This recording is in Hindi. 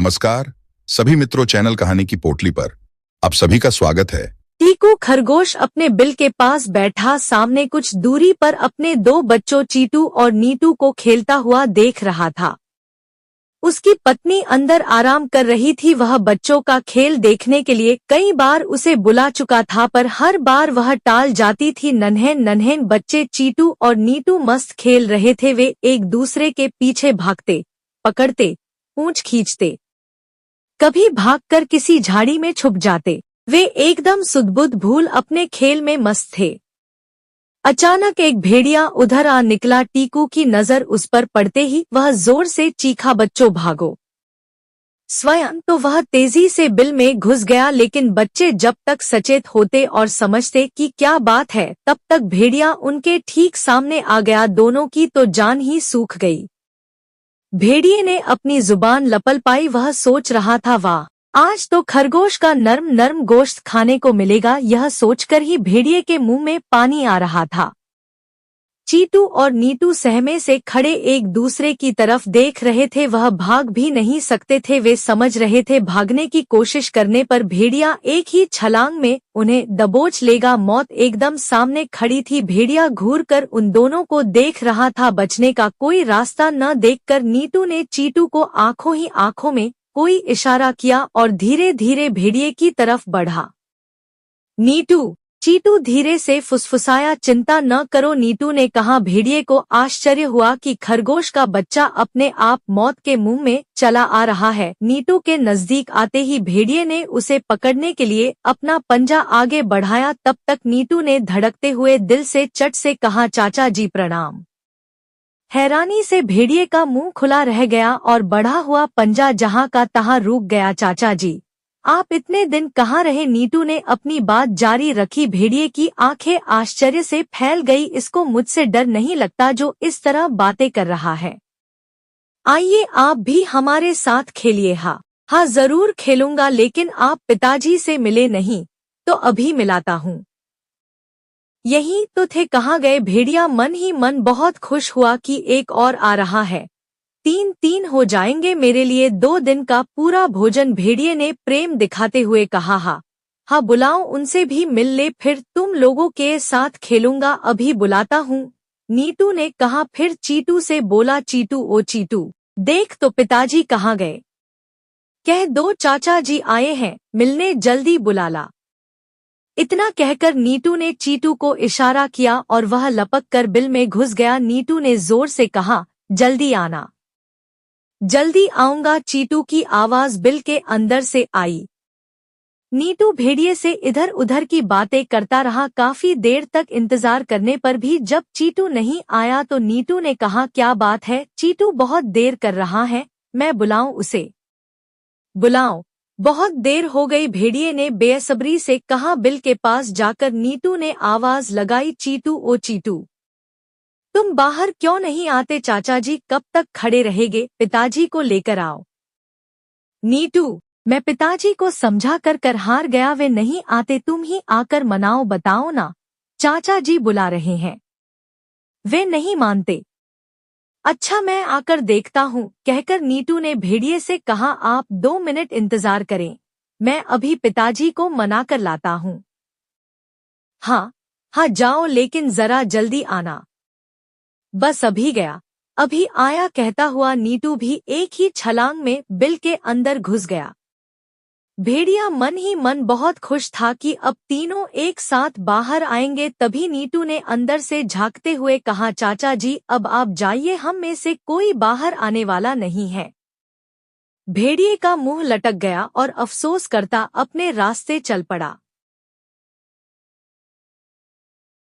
नमस्कार सभी मित्रों, चैनल कहानी की पोटली पर आप सभी का स्वागत है। टीकू खरगोश अपने बिल के पास बैठा सामने कुछ दूरी पर अपने दो बच्चों चीटू और नीटू को खेलता हुआ देख रहा था। उसकी पत्नी अंदर आराम कर रही थी। वह बच्चों का खेल देखने के लिए कई बार उसे बुला चुका था, पर हर बार वह टाल जाती थी। नन्हे नन्हे बच्चे चीटू और नीटू मस्त खेल रहे थे। वे एक दूसरे के पीछे भागते, पकड़ते, पूंछ खींचते, कभी भागकर किसी झाड़ी में छुप जाते। वे एकदम सुध-बुध भूल अपने खेल में मस्त थे। अचानक एक भेड़िया उधर आ निकला। टीकू की नजर उस पर पड़ते ही वह जोर से चीखा, बच्चों भागो। स्वयं तो वह तेजी से बिल में घुस गया, लेकिन बच्चे जब तक सचेत होते और समझते कि क्या बात है, तब तक भेड़िया उनके ठीक सामने आ गया। दोनों की तो जान ही सूख गई। भेड़िए ने अपनी जुबान लपलपाई। वह सोच रहा था, वाह, आज तो खरगोश का नर्म नर्म गोश्त खाने को मिलेगा। यह सोचकर ही भेड़िए के मुंह में पानी आ रहा था। चीटू और नीटू सहमे से खड़े एक दूसरे की तरफ देख रहे थे। वह भाग भी नहीं सकते थे। वे समझ रहे थे भागने की कोशिश करने पर भेड़िया एक ही छलांग में उन्हें दबोच लेगा। मौत एकदम सामने खड़ी थी। भेड़िया घूरकर उन दोनों को देख रहा था। बचने का कोई रास्ता न देखकर नीटू ने चीटू को आंखों ही आंखों में कोई इशारा किया और धीरे धीरे भेड़िए की तरफ बढ़ा। नीटू, चीटू धीरे से फुसफुसाया। चिंता न करो, नीटू ने कहा। भेड़िए को आश्चर्य हुआ कि खरगोश का बच्चा अपने आप मौत के मुंह में चला आ रहा है। नीटू के नजदीक आते ही भेड़िए ने उसे पकड़ने के लिए अपना पंजा आगे बढ़ाया। तब तक नीटू ने धड़कते हुए दिल से चट से कहा, चाचा जी प्रणाम। हैरानी से भेड़िए का मुंह खुला रह गया और बढ़ा हुआ पंजा जहां का तहां रुक गया। चाचा जी, आप इतने दिन कहाँ रहे? नीटू ने अपनी बात जारी रखी। भेड़िए की आंखें आश्चर्य से फैल गई। इसको मुझसे डर नहीं लगता जो इस तरह बातें कर रहा है। आइए आप भी हमारे साथ खेलिए। हाँ जरूर खेलूंगा, लेकिन आप पिताजी से मिले नहीं? तो अभी मिलाता हूँ। यही तो थे, कहाँ गए? भेड़िया मन ही मन बहुत खुश हुआ कि एक और आ रहा है। 3-3 हो जाएंगे मेरे लिए 2 दिन का पूरा भोजन। भेड़िए ने प्रेम दिखाते हुए कहा। हाँ बुलाओ, उनसे भी मिल ले, फिर तुम लोगों के साथ खेलूंगा। अभी बुलाता हूँ, नीटू ने कहा। फिर चीटू से बोला, चीटू ओ चीटू, देख तो पिताजी कहाँ गए? कह दो चाचा जी आए हैं मिलने, जल्दी बुला ला। इतना कहकर नीटू ने चीटू को इशारा किया और वह लपक कर बिल में घुस गया। नीटू ने जोर से कहा, जल्दी आना। जल्दी आऊंगा, चीटू की आवाज बिल के अंदर से आई। नीटू भेड़िए से इधर उधर की बातें करता रहा। काफी देर तक इंतजार करने पर भी जब चीटू नहीं आया तो नीटू ने कहा, क्या बात है? चीटू बहुत देर कर रहा है, मैं बुलाऊं उसे? बुलाओ, बहुत देर हो गई, भेड़िए ने बेसब्री से कहा। बिल के पास जाकर नीटू ने आवाज लगाई, चीटू ओ चीटू, तुम बाहर क्यों नहीं आते? चाचा जी कब तक खड़े रहेंगे? पिताजी को लेकर आओ। नीटू, मैं पिताजी को समझा कर हार गया, वे नहीं आते, तुम ही आकर मनाओ। बताओ ना, चाचा जी बुला रहे हैं, वे नहीं मानते। अच्छा मैं आकर देखता हूँ, कहकर नीटू ने भेड़िए से कहा। आप 2 मिनट इंतजार करें, मैं अभी पिताजी को मना कर लाता हूँ। हाँ जाओ, लेकिन जरा जल्दी आना। बस अभी गया, अभी आया, कहता हुआ नीटू भी एक ही छलांग में बिल के अंदर घुस गया। भेड़िया मन ही मन बहुत खुश था कि अब तीनों एक साथ बाहर आएंगे। तभी नीटू ने अंदर से झांकते हुए कहा, चाचा जी अब आप जाइए, हम में से कोई बाहर आने वाला नहीं है। भेड़िए का मुंह लटक गया और अफसोस करता अपने रास्ते चल पड़ा।